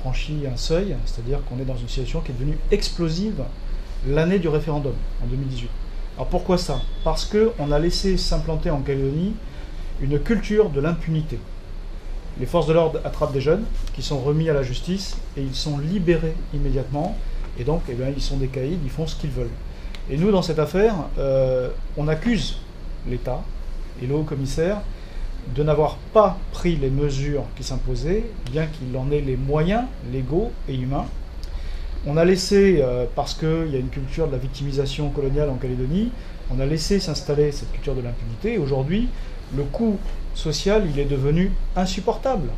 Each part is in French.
Franchi un seuil, c'est-à-dire qu'on est dans une situation qui est devenue explosive l'année du référendum, en 2018. Alors pourquoi ça? Parce qu'on a laissé s'implanter en Calédonie une culture de l'impunité. Les forces de l'ordre attrapent des jeunes qui sont remis à la justice et ils sont libérés immédiatement. Et donc, ils sont des caïds, ils font ce qu'ils veulent. Et nous, dans cette affaire, on accuse l'État et le haut-commissaire de n'avoir pas pris les mesures qui s'imposaient, bien qu'il en ait les moyens légaux et humains. On a laissé, parce qu'il y a une culture de la victimisation coloniale en Calédonie, on a laissé s'installer cette culture de l'impunité. Et aujourd'hui, le coût social, il est devenu insupportable.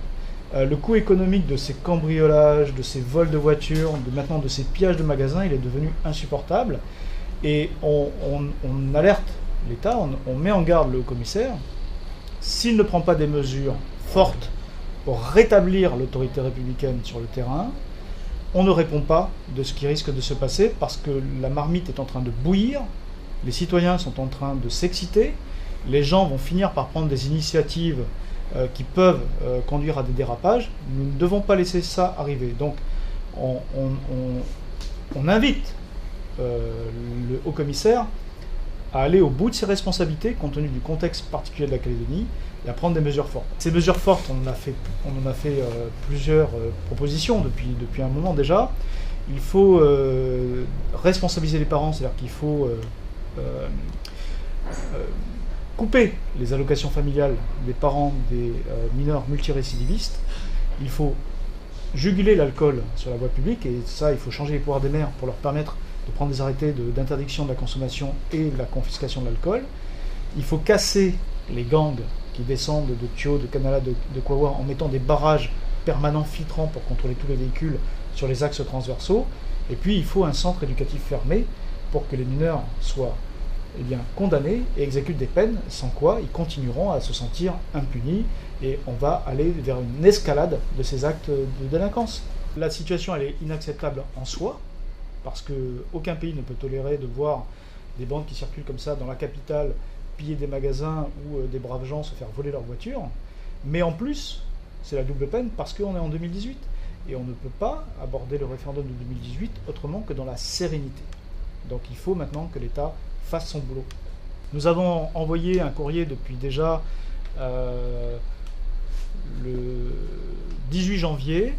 Le coût économique de ces cambriolages, de ces vols de voitures, maintenant de ces pillages de magasins, il est devenu insupportable. Et on alerte l'État, on met en garde le haut-commissaire. S'il ne prend pas des mesures fortes pour rétablir l'autorité républicaine sur le terrain, on ne répond pas de ce qui risque de se passer parce que la marmite est en train de bouillir, les citoyens sont en train de s'exciter, les gens vont finir par prendre des initiatives qui peuvent conduire à des dérapages. Nous ne devons pas laisser ça arriver. Donc on invite le haut-commissaire à aller au bout de ses responsabilités, compte tenu du contexte particulier de la Calédonie, et à prendre des mesures fortes. Ces mesures fortes, on en a fait plusieurs propositions depuis un moment déjà. Il faut responsabiliser les parents, c'est-à-dire qu'il faut couper les allocations familiales des parents des mineurs multirécidivistes. Il faut juguler l'alcool sur la voie publique, et ça, il faut changer les pouvoirs des maires pour leur permettre de prendre des arrêtés d'interdiction de la consommation et de la confiscation de l'alcool. Il faut casser les gangs qui descendent de Thio, de Canala, de Kawa, en mettant des barrages permanents filtrants pour contrôler tous les véhicules sur les axes transversaux. Et puis il faut un centre éducatif fermé pour que les mineurs soient condamnés et exécutent des peines, sans quoi ils continueront à se sentir impunis et on va aller vers une escalade de ces actes de délinquance. La situation, elle est inacceptable en soi, parce qu'aucun pays ne peut tolérer de voir des bandes qui circulent comme ça dans la capitale, piller des magasins ou des braves gens se faire voler leur voiture. Mais en plus, c'est la double peine parce qu'on est en 2018. Et on ne peut pas aborder le référendum de 2018 autrement que dans la sérénité. Donc il faut maintenant que l'État fasse son boulot. Nous avons envoyé un courrier depuis déjà le 18 janvier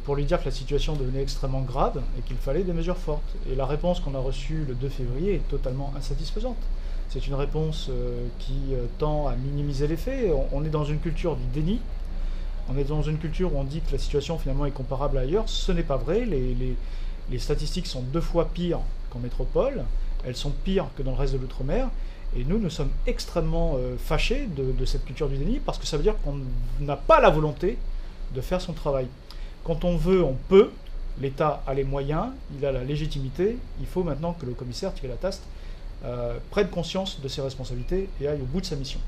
pour lui dire que la situation devenait extrêmement grave et qu'il fallait des mesures fortes. Et la réponse qu'on a reçue le 2 février est totalement insatisfaisante. C'est une réponse qui tend à minimiser les faits. On est dans une culture du déni. On est dans une culture où on dit que la situation finalement est comparable à ailleurs. Ce n'est pas vrai. Les statistiques sont 2 fois pires qu'en métropole. Elles sont pires que dans le reste de l'outre-mer. Et nous sommes extrêmement fâchés de cette culture du déni parce que ça veut dire qu'on n'a pas la volonté de faire son travail. Quand on veut, on peut. L'État a les moyens, il a la légitimité. Il faut maintenant que le commissaire Thierry Lataste prenne conscience de ses responsabilités et aille au bout de sa mission.